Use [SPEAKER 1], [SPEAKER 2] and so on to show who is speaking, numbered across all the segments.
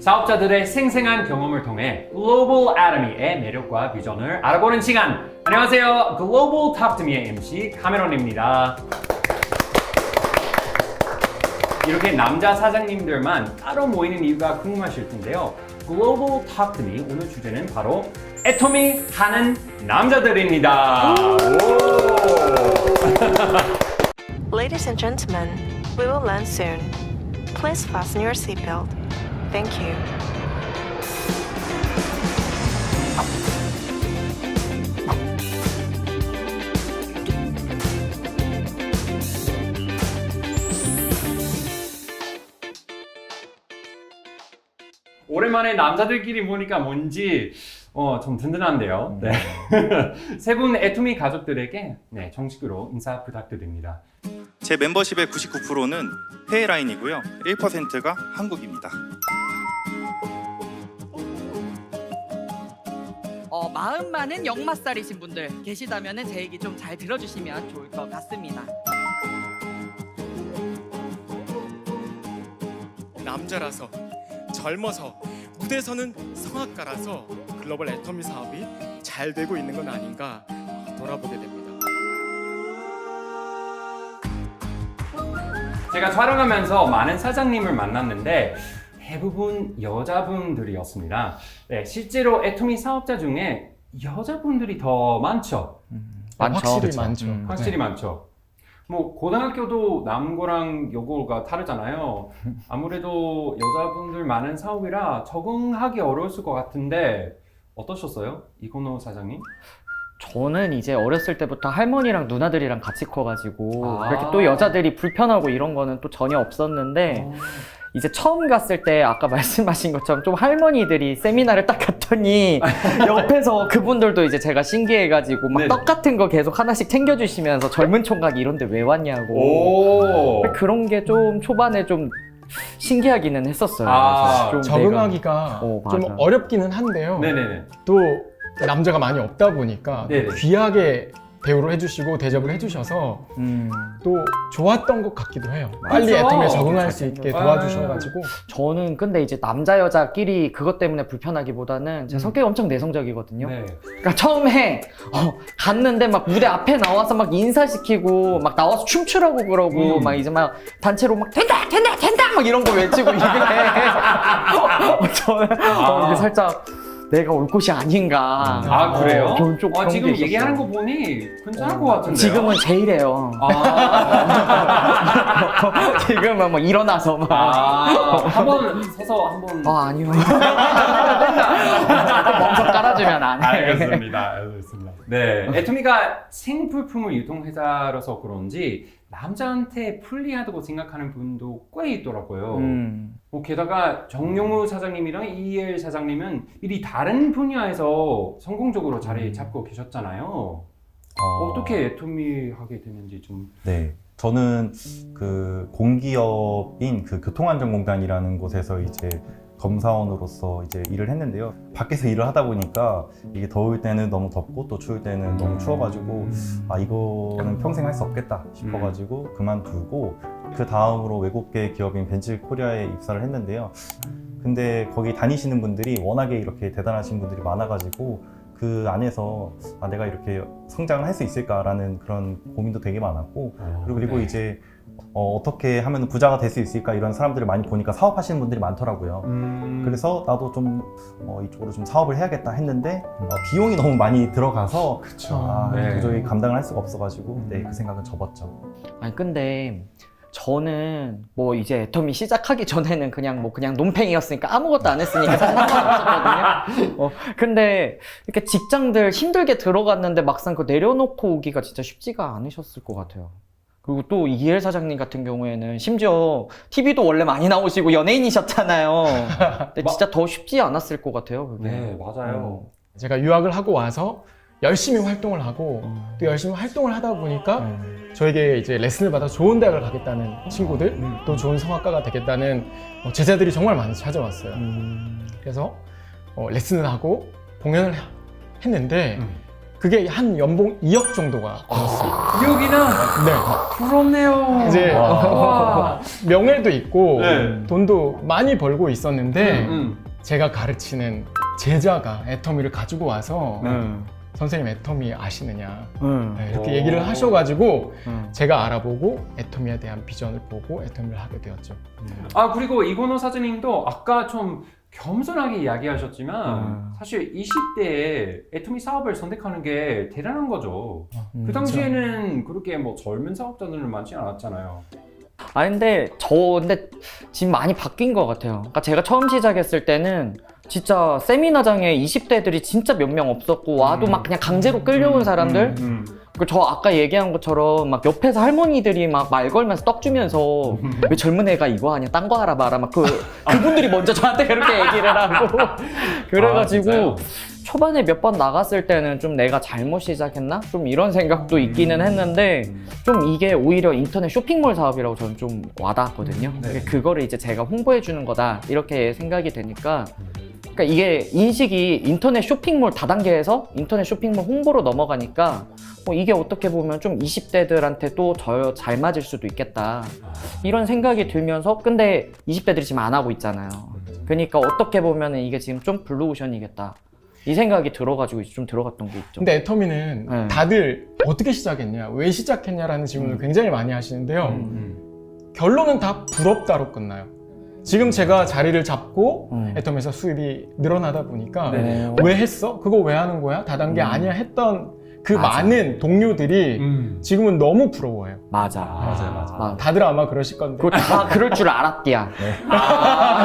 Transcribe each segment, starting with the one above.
[SPEAKER 1] 사업자들의 생생한 경험을 통해 글로벌 아카데미의 매력과 비전을 알아보는 시간. 안녕하세요. 글로벌 톡 투 미의 MC 카메론입니다. 이렇게 남자 사장님들만 따로 모이는 이유가 궁금하실 텐데요. 글로벌 톡 투 미 오늘 주제는 바로 애토미 하는 남자들입니다.
[SPEAKER 2] Ladies and gentlemen, we will land soon. Please fasten your seatbelt. Thank you.
[SPEAKER 1] 오랜만에 남자들끼리 보니까 뭔지 좀 든든한데요. 네. 세 분 애토미 가족들에게 정식으로 인사 부탁드립니다.
[SPEAKER 3] 제 멤버십의 99%는 해외 라인이고요. 1%가 한국입니다.
[SPEAKER 4] 마음 많은 역마살이신 분들 계시다면 제 얘기 좀 잘 들어주시면 좋을 것 같습니다.
[SPEAKER 5] 남자라서 젊어서 무대에서는 성악가라서 글로벌 애터미 사업이 잘 되고 있는 건 아닌가 돌아보게 됩니다.
[SPEAKER 1] 제가 촬영하면서 많은 사장님을 만났는데 대부분 여자분들이었습니다. 네, 실제로 애토미 사업자 중에 여자분들이 더 많죠?
[SPEAKER 5] 확실히 많죠.
[SPEAKER 1] 확실히 많죠. 뭐 고등학교도 남고랑 여고가 다르잖아요. 아무래도 여자분들 많은 사업이라 적응하기 어려웠을 것 같은데 어떠셨어요? 이건호 사장님?
[SPEAKER 6] 저는 이제 어렸을 때부터 할머니랑 누나들이랑 같이 커가지고
[SPEAKER 1] 아.
[SPEAKER 6] 그렇게 또 여자들이 불편하고 이런 거는 또 전혀 없었는데 이제 처음 갔을 때 아까 말씀하신 것처럼 좀 할머니들이 세미나를 딱 갔더니 옆에서 그분들도 이제 제가 신기해가지고 막
[SPEAKER 1] 네네.
[SPEAKER 6] 떡 같은 거 계속 하나씩 챙겨주시면서 젊은 총각 이런 데 왜 왔냐고
[SPEAKER 1] 오.
[SPEAKER 6] 그런 게 좀 초반에 좀 신기하기는 했었어요.
[SPEAKER 1] 아,
[SPEAKER 6] 그래서 좀
[SPEAKER 5] 적응하기가 좀
[SPEAKER 6] 맞아.
[SPEAKER 5] 어렵기는 한데요.
[SPEAKER 1] 네네네.
[SPEAKER 5] 또 남자가 많이 없다 보니까
[SPEAKER 1] 네네.
[SPEAKER 5] 귀하게 대우를 해주시고 대접을 해주셔서 또 좋았던 것 같기도 해요. 빨리
[SPEAKER 1] 그렇죠.
[SPEAKER 5] 애터미에 적응할 수 있게
[SPEAKER 1] 아.
[SPEAKER 5] 도와주셔가지고
[SPEAKER 6] 저는 근데 이제 남자 여자끼리 그것 때문에 불편하기보다는 제 성격이 엄청 내성적이거든요.
[SPEAKER 1] 네.
[SPEAKER 6] 그러니까 처음에 갔는데 막 무대 앞에 나와서 막 인사시키고 막 나와서 춤추라고 그러고 막 이제 막 단체로 막 된다 된다 된다 막 이런 거 외치고 이게 저는 이게 살짝 내가 올 곳이 아닌가.
[SPEAKER 1] 아 그래요?
[SPEAKER 6] 좀 그런
[SPEAKER 1] 지금
[SPEAKER 6] 게 있었어요.
[SPEAKER 1] 얘기하는 거 보니 괜찮을 것 같은데요?
[SPEAKER 6] 지금은 제일해요. 지금은 막 일어나서 막
[SPEAKER 1] 한번 서서 한번
[SPEAKER 6] 아니요. 멍석 깔아주면 안 해.
[SPEAKER 1] 알겠습니다. 네, 애토미가 생필품을 유통회사라서 그런지 남자한테 불리하다고 생각하는 분도 꽤 있더라고요. 게다가 정용우 사장님이랑 이엘 사장님은 미리 다른 분야에서 성공적으로 자리 잡고 계셨잖아요. 어떻게 애토미 하게 됐는지 좀.
[SPEAKER 7] 네, 저는 그 공기업인 그 교통안전공단이라는 곳에서 이제 검사원으로서 이제 일을 했는데요. 밖에서 일을 하다 보니까 이게 더울 때는 너무 덥고 또 추울 때는 너무 추워가지고 이거는 평생 할 수 없겠다 싶어가지고 그만두고 그 다음으로 외국계 기업인 벤츠코리아에 입사를 했는데요. 근데 거기 다니시는 분들이 워낙에 이렇게 대단하신 분들이 많아가지고 그 안에서 내가 이렇게 성장을 할 수 있을까라는 그런 고민도 되게 많았고 그리고 이제 어떻게 하면 부자가 될 수 있을까 이런 사람들을 많이 보니까 사업하시는 분들이 많더라고요. 그래서 나도 좀 이쪽으로 좀 사업을 해야겠다 했는데 비용이 너무 많이 들어가서
[SPEAKER 1] 네.
[SPEAKER 7] 도저히 감당을 할 수가 없어가지고 그 생각은 접었죠.
[SPEAKER 6] 아니 근데 저는 뭐 이제 애터미 시작하기 전에는 그냥 논팽이였으니까 아무것도 안 했으니까 상관없었거든요. 근데 이렇게 직장들 힘들게 들어갔는데 막상 그 내려놓고 오기가 진짜 쉽지가 않으셨을 것 같아요. 그리고 또 이엘 사장님 같은 경우에는 심지어 TV도 원래 많이 나오시고 연예인이셨잖아요. 근데 진짜 더 쉽지 않았을 것 같아요. 그게.
[SPEAKER 1] 네, 맞아요.
[SPEAKER 5] 제가 유학을 하고 와서 열심히 활동을 하고 또 열심히 활동을 하다 보니까 저에게 이제 레슨을 받아 좋은 대학을 가겠다는 친구들 또 좋은 성악가가 되겠다는 제자들이 정말 많이 찾아왔어요. 그래서 레슨을 하고 공연을 했는데 그게 한 연봉 2억 정도가 들었어요.
[SPEAKER 1] 여기는
[SPEAKER 5] 네.
[SPEAKER 1] 부럽네요.
[SPEAKER 5] 이제
[SPEAKER 1] 와.
[SPEAKER 5] 명예도 있고
[SPEAKER 1] 네.
[SPEAKER 5] 돈도 많이 벌고 있었는데
[SPEAKER 1] 음.
[SPEAKER 5] 제가 가르치는 제자가 애터미를 가지고 와서
[SPEAKER 6] 음.
[SPEAKER 5] 선생님 애터미 아시느냐
[SPEAKER 6] 음.
[SPEAKER 5] 네, 이렇게
[SPEAKER 1] 오.
[SPEAKER 5] 얘기를 하셔가지고
[SPEAKER 6] 음.
[SPEAKER 5] 제가 알아보고 애터미에 대한 비전을 보고 애터미를 하게 되었죠.
[SPEAKER 1] 아 그리고 이건호 사장님도 아까 좀 겸손하게 이야기하셨지만 사실 20대에 애터미 사업을 선택하는 게 대단한 거죠. 그 당시에는 그렇게 뭐 젊은 사업자들은 많지 않았잖아요.
[SPEAKER 6] 아 근데 지금 많이 바뀐 것 같아요. 그러니까 제가 처음 시작했을 때는 진짜 세미나장에 20대들이 진짜 몇 명 없었고 와도 막 그냥 강제로 끌려온 사람들. 그리고 저 아까 얘기한 것처럼 막 옆에서 할머니들이 막 말 걸면서 떡 주면서 왜 젊은 애가 이거 하냐 딴 거 알아봐라 막 그분들이 먼저 저한테 그렇게 얘기를 하고 그래가지고
[SPEAKER 1] 진짜요?
[SPEAKER 6] 초반에 몇 번 나갔을 때는 좀 내가 잘못 시작했나? 좀 이런 생각도 있기는 했는데 좀 이게 오히려 인터넷 쇼핑몰 사업이라고 저는 좀 와닿았거든요.
[SPEAKER 1] 네.
[SPEAKER 6] 그거를 이제 제가 홍보해 주는 거다 이렇게 생각이 되니까 그러니까 이게 인식이 인터넷 쇼핑몰 다단계에서 인터넷 쇼핑몰 홍보로 넘어가니까 이게 어떻게 보면 좀 20대들한테 또 잘 맞을 수도 있겠다 이런 생각이 들면서 근데 20대들이 지금 안 하고 있잖아요. 그러니까 어떻게 보면 이게 지금 좀 블루오션이겠다 이 생각이 들어가지고 좀 들어갔던 게 있죠.
[SPEAKER 5] 근데 애터미는
[SPEAKER 6] 네.
[SPEAKER 5] 다들 어떻게 시작했냐, 왜 시작했냐라는 질문을 굉장히 많이 하시는데요. 결론은 다 부럽다로 끝나요. 지금 제가 자리를 잡고 애터미에서 수입이 늘어나다 보니까
[SPEAKER 1] 네.
[SPEAKER 5] 왜 했어? 그거 왜 하는 거야? 다단계 아니야 했던 그
[SPEAKER 6] 맞아.
[SPEAKER 5] 많은 동료들이 지금은 너무 부러워해요.
[SPEAKER 6] 맞아.
[SPEAKER 1] 맞아요.
[SPEAKER 5] 다들 아마 그러실 건데.
[SPEAKER 6] 그거 다 그럴 줄 알았디야.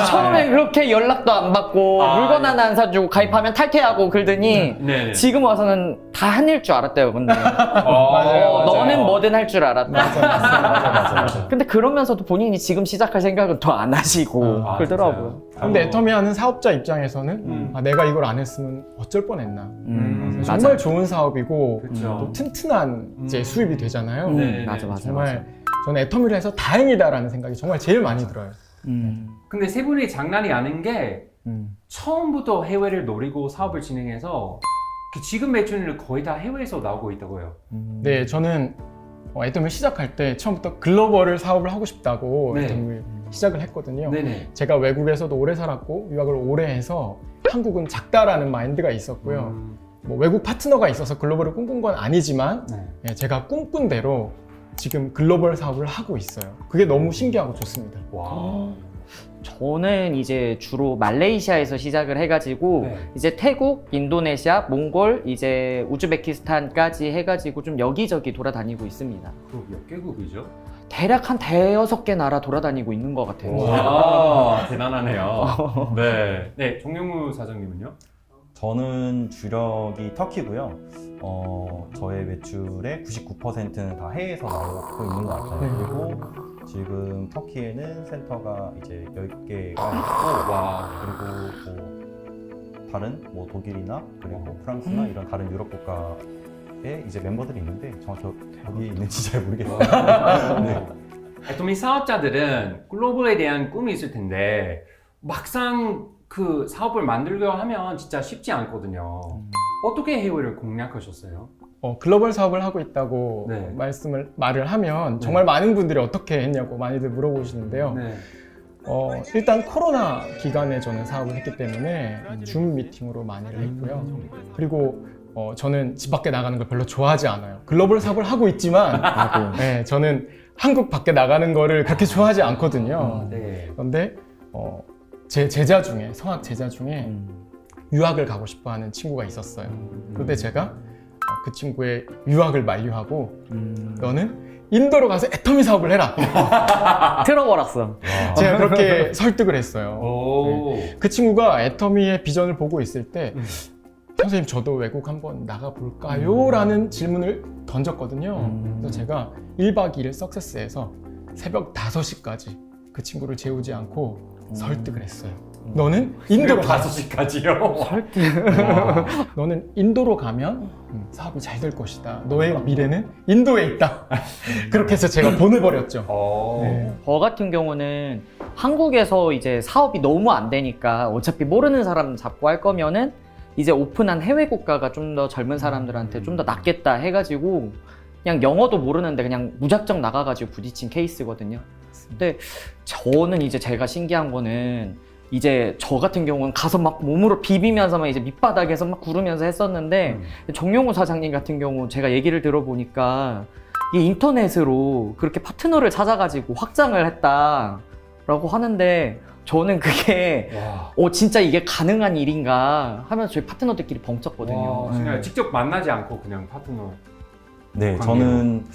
[SPEAKER 6] 처음에 그렇게 연락도 안 받고 물건 하나 안 사주고 가입하면 탈퇴하고 그러더니
[SPEAKER 1] 네.
[SPEAKER 6] 지금 와서는 다 한일 줄 알았대요. 근데
[SPEAKER 5] 맞아요.
[SPEAKER 6] 너는 뭐든 할 줄 알았다.
[SPEAKER 1] 맞아.
[SPEAKER 6] 근데 그러면서도 본인이 지금 시작할 생각은 더 안 하시고 그러더라고요.
[SPEAKER 5] 근데 애터미 하는 사업자 입장에서는 내가 이걸 안 했으면 어쩔 뻔했나. 정말
[SPEAKER 6] 맞아.
[SPEAKER 5] 좋은 사업이고
[SPEAKER 1] 그렇죠.
[SPEAKER 5] 또 튼튼한 이제 수입이 되잖아요.
[SPEAKER 1] 네.
[SPEAKER 6] 맞아.
[SPEAKER 5] 정말 저는 애터미를 해서 다행이다라는 생각이 정말 제일 많이 들어요.
[SPEAKER 1] 근데 세 분이 장난이 아닌 게 처음부터 해외를 노리고 사업을 진행해서 그 지금 매출을 거의 다 해외에서 나오고 있다고요.
[SPEAKER 5] 네, 저는 애터미 시작할 때 처음부터 글로벌을 사업을 하고 싶다고
[SPEAKER 1] 네.
[SPEAKER 5] 애터미를 시작을 했거든요.
[SPEAKER 1] 네네.
[SPEAKER 5] 제가 외국에서도 오래 살았고 유학을 오래 해서 한국은 작다라는 마인드가 있었고요. 뭐 외국 파트너가 있어서 글로벌을 꿈꾼 건 아니지만
[SPEAKER 1] 네.
[SPEAKER 5] 제가 꿈꾼 대로 지금 글로벌 사업을 하고 있어요. 그게 너무 신기하고 좋습니다.
[SPEAKER 1] 와.
[SPEAKER 6] 저는 이제 주로 말레이시아에서 시작을 해가지고
[SPEAKER 1] 네.
[SPEAKER 6] 이제 태국, 인도네시아, 몽골, 이제 우즈베키스탄까지 해가지고 좀 여기저기 돌아다니고 있습니다.
[SPEAKER 1] 그럼 몇 개국이죠?
[SPEAKER 6] 대략 한 5-6개 나라 돌아다니고 있는 것 같아요.
[SPEAKER 1] 와, 대단하네요. 네. 네, 정영무 사장님은요?
[SPEAKER 7] 저는 주력이 터키고요. 저의 매출의 99%는 다 해외에서 나오고 있는 것 같아요. 그리고 지금 터키에는 센터가 이제 10개가 있고, 그리고 뭐 다른 뭐 독일이나 그리고 프랑스나 이런 다른 유럽 국가에 이제 멤버들이 있는데 정확히 어디에 있는지 잘 모르겠어요. 네.
[SPEAKER 1] 애터미 사업자들은 글로벌에 대한 꿈이 있을 텐데 막상 그 사업을 만들려고 하면 진짜 쉽지 않거든요. 어떻게 해외를 공략하셨어요?
[SPEAKER 5] 글로벌 사업을 하고 있다고
[SPEAKER 1] 네.
[SPEAKER 5] 말을 하면 정말 많은 분들이 어떻게 했냐고 많이들 물어보시는데요.
[SPEAKER 1] 네.
[SPEAKER 5] 일단 코로나 기간에 저는 사업을 했기 때문에 줌 미팅으로 많이를 했고요. 그리고 저는 집 밖에 나가는 걸 별로 좋아하지 않아요. 글로벌 사업을 하고 있지만 네, 저는 한국 밖에 나가는 거를 그렇게 좋아하지 않거든요.
[SPEAKER 1] 네.
[SPEAKER 5] 그런데 제 제자 중에 성악 제자 중에 유학을 가고 싶어하는 친구가 있었어요. 그런데 제가 그 친구의 유학을 만류하고 너는 인도로 가서 애터미 사업을 해라.
[SPEAKER 6] 틀어버렸어.
[SPEAKER 5] 제가 그렇게 설득을 했어요.
[SPEAKER 1] 오.
[SPEAKER 5] 그 친구가 애터미의 비전을 보고 있을 때 선생님 저도 외국 한번 나가볼까요? 라는 질문을 던졌거든요. 그래서 제가 1박 2일 석세스에서 새벽 5시까지 그 친구를 재우지 않고 설득을 했어요. 너는 인도로 가.
[SPEAKER 1] 5시까지요?
[SPEAKER 5] 너는 인도로 가면 사업이 잘 될 것이다. 너의 미래는 인도에 있다. 그렇게 해서 제가 보내버렸죠. 네.
[SPEAKER 6] 저 같은 경우는 한국에서 이제 사업이 너무 안 되니까 어차피 모르는 사람 잡고 할 거면은 이제 오픈한 해외 국가가 좀 더 젊은 사람들한테 좀 더 낫겠다 해가지고 그냥 영어도 모르는데 그냥 무작정 나가가지고 부딪힌 케이스거든요. 근데 저는 이제 제가 신기한 거는 이제 저 같은 경우는 가서 막 몸으로 비비면서 막 이제 밑바닥에서 막 구르면서 했었는데 정용우 사장님 같은 경우 제가 얘기를 들어보니까 이게 인터넷으로 그렇게 파트너를 찾아가지고 확장을 했다라고 하는데 저는 그게 진짜 이게 가능한 일인가 하면서 저희 파트너들끼리 벙쪘거든요.
[SPEAKER 1] 와, 그냥 직접 만나지 않고 그냥 파트너.
[SPEAKER 7] 네,
[SPEAKER 1] 관계로.
[SPEAKER 7] 저는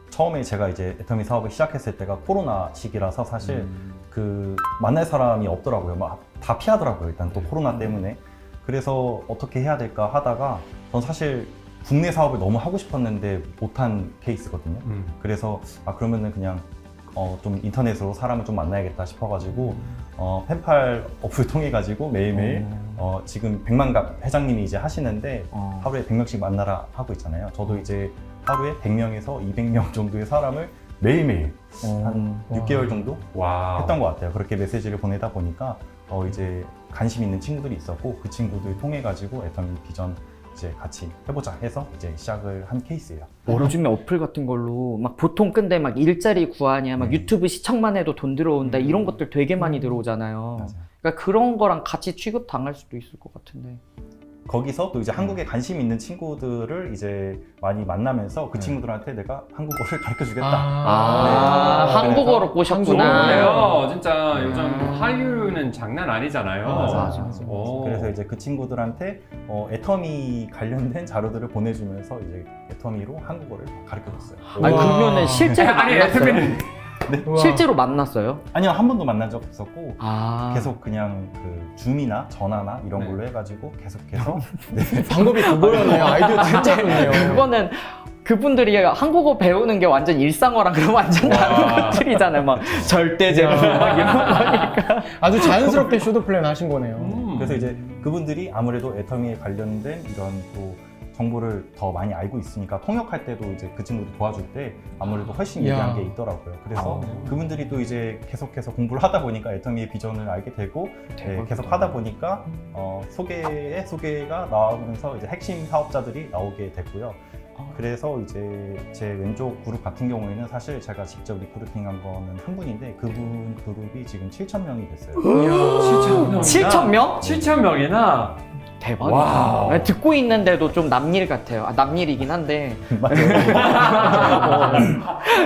[SPEAKER 7] 처음에 제가 이제 애터미 사업을 시작했을 때가 코로나 시기라서 사실 그 만날 사람이 없더라고요. 막 다 피하더라고요. 일단 또 코로나 때문에. 그래서 어떻게 해야 될까 하다가 전 사실 국내 사업을 너무 하고 싶었는데 못한 케이스거든요. 그래서 그러면은 그냥 좀 인터넷으로 사람을 좀 만나야겠다 싶어가지고 펜팔 어플 통해 가지고 매일매일 지금 100만갑 회장님이 이제 하시는데 하루에 100명씩 만나라 하고 있잖아요. 저도 이제 하루에 100명에서 200명 정도의 사람을 매일매일 한 6개월 정도
[SPEAKER 1] 와.
[SPEAKER 7] 했던 것 같아요. 그렇게 메시지를 보내다 보니까 이제 관심 있는 친구들이 있었고 그 친구들 통해 가지고 애터미 비전 이제 같이 해보자 해서 이제 시작을 한 케이스예요.
[SPEAKER 6] 요즘에 어플 같은 걸로 막 보통 근데 막 일자리 구하냐, 막 유튜브 시청만 해도 돈 들어온다 이런 것들 되게 많이 들어오잖아요.
[SPEAKER 7] 맞아요.
[SPEAKER 6] 그러니까 그런 거랑 같이 취급 당할 수도 있을 것 같은데.
[SPEAKER 7] 거기서 또 이제 한국에 관심 있는 친구들을 이제 많이 만나면서 그 친구들한테 내가 한국어를 가르쳐 주겠다.
[SPEAKER 6] 아,
[SPEAKER 7] 네.
[SPEAKER 6] 한국어로 꼬셨구나.
[SPEAKER 1] 좋네요. 진짜 요즘 한류는 장난 아니잖아요.
[SPEAKER 7] 맞아.
[SPEAKER 1] 오.
[SPEAKER 7] 그래서 이제 그 친구들한테 애터미 관련된 자료들을 보내주면서 이제 애터미로 한국어를 가르쳐 줬어요.
[SPEAKER 6] 아니
[SPEAKER 5] 우와.
[SPEAKER 6] 그러면은 실제로
[SPEAKER 1] 아니
[SPEAKER 6] 만났어요?
[SPEAKER 1] 애터미는
[SPEAKER 6] 실제로 만났어요?
[SPEAKER 7] 아니요, 한 번도 만난 적 없었고
[SPEAKER 6] 계속
[SPEAKER 7] 계속 그냥 그 줌이나 전화나 이런 걸로 해가지고 계속해서
[SPEAKER 5] 방법이 그거였네요. 아이디어 진짜 좋네요.
[SPEAKER 6] 그거는 그분들이 한국어 배우는 게 완전 일상어랑 그런 완전 다른 것들이잖아요. 막 절대 제목 막 이런 거니까.
[SPEAKER 5] 아주 자연스럽게 쇼도 플랜 하신 거네요.
[SPEAKER 7] 그래서 이제 그분들이 아무래도 애터미에 관련된 이런 또 정보를 더 많이 알고 있으니까 통역할 때도 이제 그 친구들 도와줄 때 아무래도 훨씬 유리한 게 있더라고요. 그래서 그분들이 또 이제 계속해서 공부를 하다 보니까 애터미의 비전을 알게 되고 계속 하다 보니까 소개가 나오면서 이제 핵심 사업자들이 나오게 됐고요. 그래서 이제 제 왼쪽 그룹 같은 경우에는 사실 제가 직접 리크루팅한 거는 한 분인데 그분 그룹이 지금 7,000명이 됐어요.
[SPEAKER 6] 7,000명?
[SPEAKER 1] 7,000명이나?
[SPEAKER 6] 대박이다.
[SPEAKER 1] 와우.
[SPEAKER 6] 듣고 있는데도 좀 남일 같아요. 남일이긴 한데.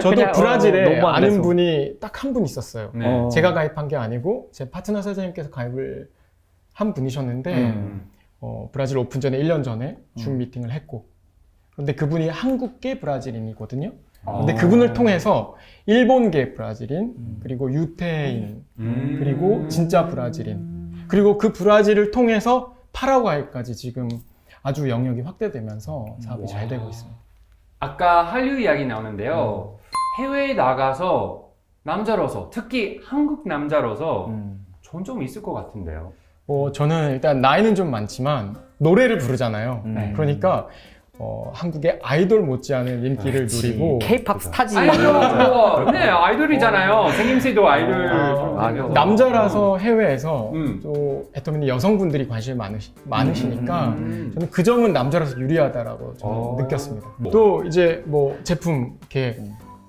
[SPEAKER 5] 저도
[SPEAKER 6] 그냥,
[SPEAKER 5] 브라질에
[SPEAKER 6] 너무 안
[SPEAKER 5] 아는
[SPEAKER 6] 돼서.
[SPEAKER 5] 분이 딱 한 분 있었어요.
[SPEAKER 1] 네.
[SPEAKER 5] 제가 가입한 게 아니고 제 파트너 사장님께서 가입을 한 분이셨는데 브라질 오픈 전에 1년 전에 줌 미팅을 했고 그런데 그분이 한국계 브라질인이거든요. 근데 그분을 통해서 일본계 브라질인 그리고 유태인 그리고 진짜 브라질인 그리고 그 브라질을 통해서 파라과이까지 지금 아주 영역이 확대되면서 사업이 잘 되고 있습니다.
[SPEAKER 1] 아까 한류 이야기 나오는데요. 해외에 나가서 남자로서 특히 한국 남자로서 좀 있을 것 같은데요.
[SPEAKER 5] 저는 일단 나이는 좀 많지만 노래를 부르잖아요.
[SPEAKER 6] 네.
[SPEAKER 5] 그러니까 한국의 아이돌 못지않은 인기를 누리고
[SPEAKER 6] K-팝 스타지.
[SPEAKER 1] 아이돌, 네, 아이돌이잖아요. 생김새도 아이돌.
[SPEAKER 6] 맞아.
[SPEAKER 5] 남자라서 해외에서
[SPEAKER 1] 음.
[SPEAKER 5] 또 애터미는 여성분들이 관심이 많으시니까 저는 그 점은 남자라서 유리하다라고 저는 느꼈습니다. 또 이제 뭐 제품 이렇게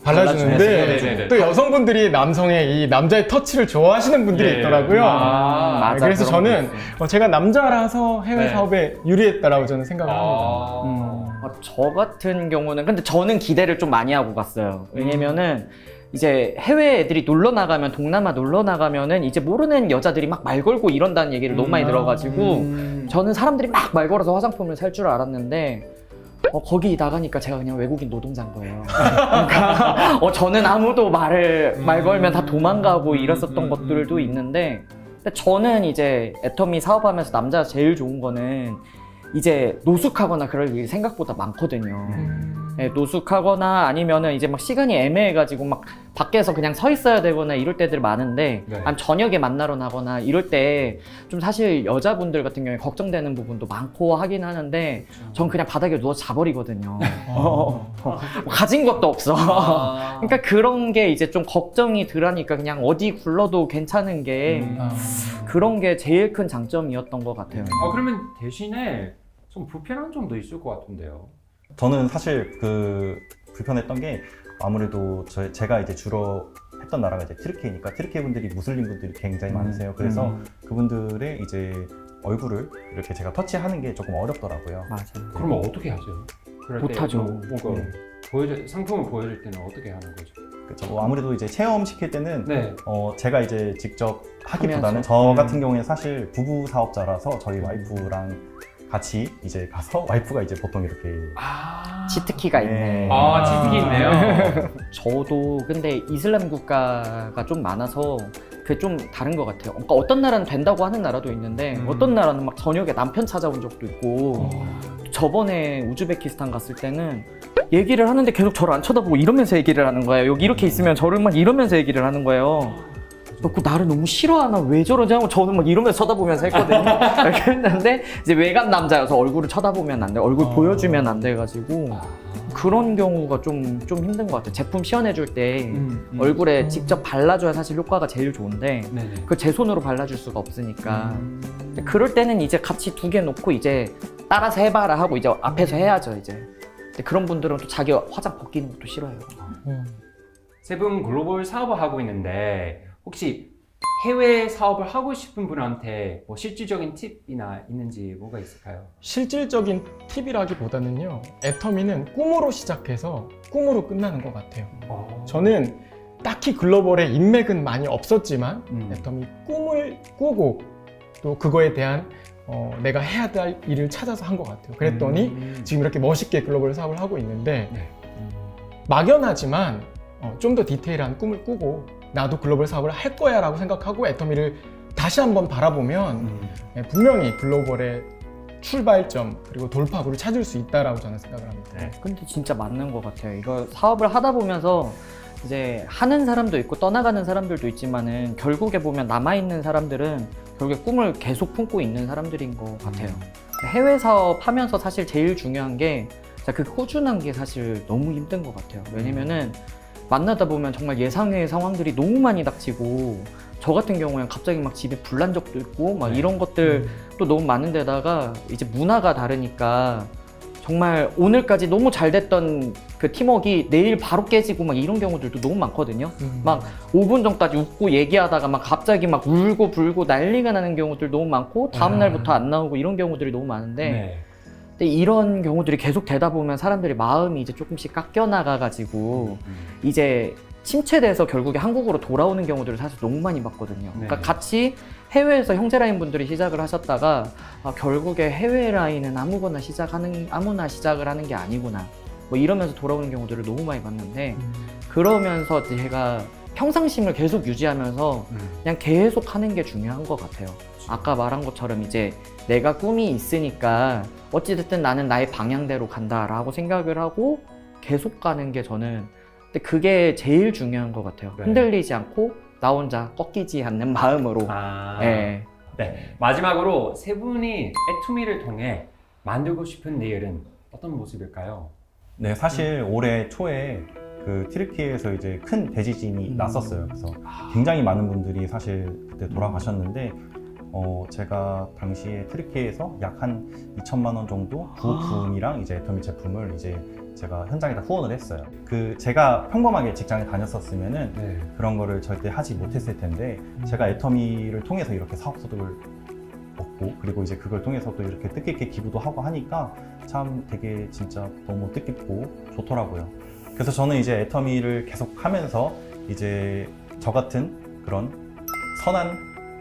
[SPEAKER 5] 발라주는데
[SPEAKER 1] 네네네.
[SPEAKER 5] 또 여성분들이 남성의 이 남자의 터치를 좋아하시는 분들이
[SPEAKER 1] 네.
[SPEAKER 5] 있더라고요.
[SPEAKER 6] 맞아,
[SPEAKER 5] 그래서
[SPEAKER 6] 그런 거
[SPEAKER 5] 저는 제가 남자라서 해외
[SPEAKER 1] 네.
[SPEAKER 5] 사업에 유리했다라고 저는 생각을 합니다.
[SPEAKER 6] 저 같은 경우는 근데 저는 기대를 좀 많이 하고 갔어요. 왜냐면은 이제 해외 애들이 놀러 나가면 동남아 놀러 나가면은 이제 모르는 여자들이 막 말 걸고 이런다는 얘기를 너무 많이 들어가지고 저는 사람들이 막 말 걸어서 화장품을 살 줄 알았는데 거기 나가니까 제가 그냥 외국인 노동자인 거예요. 그러니까 저는 아무도 말 걸면 다 도망가고 이랬었던 것들도 있는데 근데 저는 이제 애터미 사업하면서 남자가 제일 좋은 거는 이제 노숙하거나 그럴 일이 생각보다 많거든요. 네, 노숙하거나 아니면은 이제 막 시간이 애매해가지고 막 밖에서 그냥 서 있어야 되거나 이럴 때들 많은데
[SPEAKER 1] 네.
[SPEAKER 6] 아니면 저녁에 만나러 나거나 이럴 때 좀 사실 여자분들 같은 경우에 걱정되는 부분도 많고 하긴 하는데 전 그냥 바닥에 누워 자버리거든요. 가진 것도 없어. 그러니까 그런 게 이제 좀 걱정이 덜하니까 그냥 어디 굴러도 괜찮은 게 그런 게 제일 큰 장점이었던 것 같아요.
[SPEAKER 1] 그러면 대신에 좀 불편한 점도 있을 것 같은데요.
[SPEAKER 7] 저는 사실 그 불편했던 게 아무래도 제가 이제 주로 했던 나라가 이제 튀르키예니까 튀르키예 분들이 무슬림 분들이 굉장히 많으세요. 그래서 그분들의 이제 얼굴을 이렇게 제가 터치하는 게 조금 어렵더라고요.
[SPEAKER 6] 맞아요.
[SPEAKER 1] 그러면 어떻게 하세요? 그럴 때
[SPEAKER 6] 못하죠.
[SPEAKER 1] 뭔가 상품을 보여줄 때는 어떻게 하는 거죠?
[SPEAKER 7] 그렇죠. 뭐 아무래도 이제 체험 시킬 때는
[SPEAKER 1] 네.
[SPEAKER 7] 제가 이제 직접 하기보다는
[SPEAKER 6] 하면서.
[SPEAKER 7] 저 같은 경우에는 사실 부부 사업자라서 저희 와이프랑 같이 이제 가서 와이프가 이제 보통 이렇게
[SPEAKER 6] 치트키가
[SPEAKER 7] 네.
[SPEAKER 6] 있네.
[SPEAKER 1] 치트키 있네요.
[SPEAKER 6] 저도 근데 이슬람 국가가 좀 많아서 그게 좀 다른 것 같아요. 그러니까 어떤 나라는 된다고 하는 나라도 있는데 어떤 나라는 막 저녁에 남편 찾아온 적도 있고 저번에 우즈베키스탄 갔을 때는 얘기를 하는데 계속 저를 안 쳐다보고 이러면서 얘기를 하는 거예요. 여기 이렇게 있으면 저를 막 이러면서 얘기를 하는 거예요. 그 나를 너무 싫어하나 왜 저러지 하고 저는 막 이러면서 쳐다보면서 했거든요. 그랬는데 이제 외간 남자여서 얼굴을 쳐다보면 안 돼, 얼굴 보여주면 안 돼가지고 그런 경우가 좀 힘든 것 같아요. 제품 시연해줄 때 얼굴에 직접 발라줘야 사실 효과가 제일 좋은데
[SPEAKER 1] 네네.
[SPEAKER 6] 그걸 제 손으로 발라줄 수가 없으니까 근데 그럴 때는 이제 같이 두 개 놓고 이제 따라서 해봐라 하고 이제 앞에서 해야죠 이제. 근데 그런 분들은 또 자기 화장 벗기는 것도 싫어해요.
[SPEAKER 1] 세 분 글로벌 사업을 하고 있는데 혹시 해외 사업을 하고 싶은 분한테 뭐 실질적인 팁이나 있는지 뭐가 있을까요?
[SPEAKER 5] 실질적인 팁이라기보다는요, 애터미는 꿈으로 시작해서 꿈으로 끝나는 것 같아요. 저는 딱히 글로벌에 인맥은 많이 없었지만 애터미 꿈을 꾸고 또 그거에 대한 내가 해야 될 일을 찾아서 한 것 같아요. 그랬더니 지금 이렇게 멋있게 글로벌 사업을 하고 있는데
[SPEAKER 1] 네.
[SPEAKER 5] 막연하지만 좀 더 디테일한 꿈을 꾸고 나도 글로벌 사업을 할 거야 라고 생각하고 애터미를 다시 한번 바라보면 분명히 글로벌의 출발점 그리고 돌파구를 찾을 수 있다라고 저는 생각을 합니다.
[SPEAKER 1] 네.
[SPEAKER 6] 근데 진짜 맞는 것 같아요. 이거 사업을 하다 보면서 이제 하는 사람도 있고 떠나가는 사람들도 있지만은 결국에 보면 남아있는 사람들은 결국에 꿈을 계속 품고 있는 사람들인 것 같아요. 해외 사업 하면서 사실 제일 중요한 게 그 꾸준한 게 사실 너무 힘든 것 같아요. 왜냐면은 만나다 보면 정말 예상외의 상황들이 너무 많이 닥치고 저 같은 경우에는 갑자기 막 집에 불난 적도 있고 막 이런 것들도 너무 많은 데다가 이제 문화가 다르니까 정말 오늘까지 너무 잘 됐던 그 팀워크가 내일 바로 깨지고 막 이런 경우들도 너무 많거든요. 막 5분 전까지 웃고 얘기하다가 막 갑자기 막 울고 불고 난리가 나는 경우들 너무 많고 다음 날부터 안 나오고 이런 경우들이 너무 많은데
[SPEAKER 1] 네.
[SPEAKER 6] 근데 이런 경우들이 계속 되다 보면 사람들이 마음이 이제 조금씩 깎여 나가가지고 이제 침체돼서 결국에 한국으로 돌아오는 경우들을 사실 너무 많이 봤거든요. 그러니까 같이 해외에서 형제 라인 분들이 시작을 하셨다가 결국에 해외 라인은 아무나 시작을 하는 게 아니구나 뭐 이러면서 돌아오는 경우들을 너무 많이 봤는데 그러면서 제가 평상심을 계속 유지하면서 그냥 계속 하는 게 중요한 것 같아요. 아까 말한 것처럼 이제 내가 꿈이 있으니까 어찌됐든 나는 나의 방향대로 간다라고 생각을 하고 계속 가는 게 저는 근데 그게 제일 중요한 것 같아요.
[SPEAKER 1] 네.
[SPEAKER 6] 흔들리지 않고 나 혼자 꺾이지 않는 마음으로.
[SPEAKER 1] 네. 마지막으로 세 분이 애투미를 통해 만들고 싶은 내일은 어떤 모습일까요?
[SPEAKER 7] 네, 사실 올해 초에 그 튀르키예에서 이제 큰 대지진이 났었어요. 그래서 굉장히 많은 분들이 사실 그때 돌아가셨는데 제가 당시에 튀르키예에서 약 한 2천만 원 정도 부품이랑 이제 애터미 제품을 이제 제가 현장에다 후원을 했어요. 제가 평범하게 직장에 다녔었으면은 그런 거를 절대 하지 못했을 텐데 제가 애터미를 통해서 이렇게 사업 소득을 얻고 그리고 이제 그걸 통해서 또 이렇게 뜻깊게 기부도 하고 하니까 참 되게 진짜 너무 뜻깊고 좋더라고요. 그래서 저는 이제 애터미를 계속 하면서 이제 저 같은 그런 선한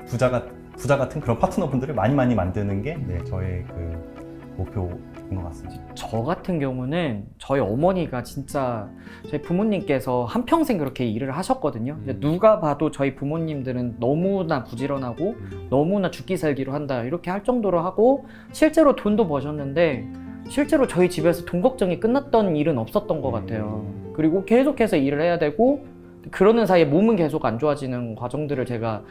[SPEAKER 7] 부자 같은 그런 파트너분들을 많이 만드는 게 저의 그 목표인 것 같습니다.
[SPEAKER 6] 저 같은 경우는 저희 어머니가 진짜 저희 부모님께서 한평생 그렇게 일을 하셨거든요. 근데 누가 봐도 저희 부모님들은 너무나 부지런하고 너무나 죽기 살기로 한다 이렇게 할 정도로 하고 실제로 돈도 버셨는데 실제로 저희 집에서 돈 걱정이 끝났던 일은 없었던 것 같아요. 그리고 계속해서 일을 해야 되고 그러는 사이에 몸은 계속 안 좋아지는 과정들을 제가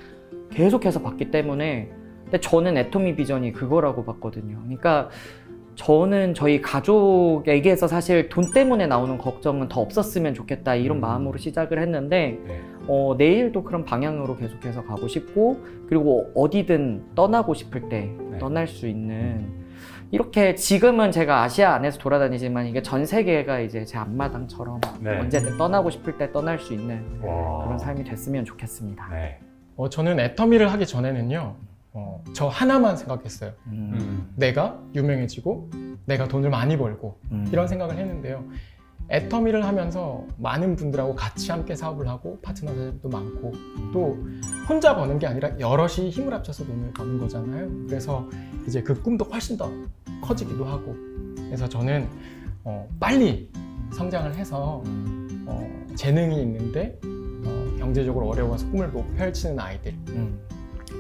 [SPEAKER 6] 계속해서 봤기 때문에 근데 저는 애터미 비전이 그거라고 봤거든요. 그러니까 저는 저희 가족에게서 사실 돈 때문에 나오는 걱정은 더 없었으면 좋겠다 이런 마음으로 시작을 했는데
[SPEAKER 1] 네.
[SPEAKER 6] 내일도 그런 방향으로 계속해서 가고 싶고 그리고 어디든 떠나고 싶을 때
[SPEAKER 1] 네.
[SPEAKER 6] 떠날 수 있는 이렇게 지금은 제가 아시아 안에서 돌아다니지만 이게 전 세계가 이제 제 앞마당처럼
[SPEAKER 1] 네.
[SPEAKER 6] 언제든 떠나고 싶을 때 떠날 수 있는
[SPEAKER 1] 와.
[SPEAKER 6] 그런 삶이 됐으면 좋겠습니다.
[SPEAKER 1] 네.
[SPEAKER 5] 저는 애터미를 하기 전에는요, 저 하나만 생각했어요. 내가 유명해지고, 내가 돈을 많이 벌고, 이런 생각을 했는데요. 애터미를 하면서 많은 분들하고 같이 함께 사업을 하고, 파트너들도 많고, 또 혼자 버는 게 아니라 여럿이 힘을 합쳐서 돈을 버는 거잖아요. 그래서 이제 그 꿈도 훨씬 더 커지기도 하고, 그래서 저는 빨리 성장을 해서 재능이 있는데 경제적으로 어려워서 꿈을 못 펼치는 아이들,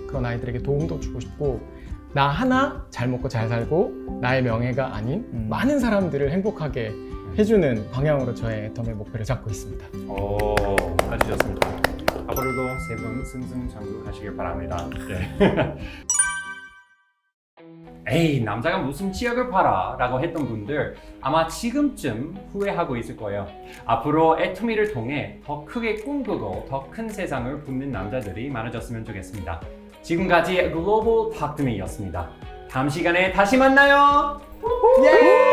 [SPEAKER 5] 그런 아이들에게 도움도 주고 싶고, 나 하나 잘 먹고 잘 살고 나의 명예가 아닌 많은 사람들을 행복하게 해주는 방향으로 저의 애터미의 목표를 잡고 있습니다.
[SPEAKER 1] 오, 아주 좋습니다. 앞으로도 세 분 승승장구하시길 바랍니다. 네. 에이, 남자가 무슨 치약을 팔아? 라고 했던 분들 아마 지금쯤 후회하고 있을 거예요. 앞으로 애터미를 통해 더 크게 꿈꾸고 더 큰 세상을 품는 남자들이 많아졌으면 좋겠습니다. 지금까지 글로벌 팍드미였습니다. 다음 시간에 다시 만나요. 예!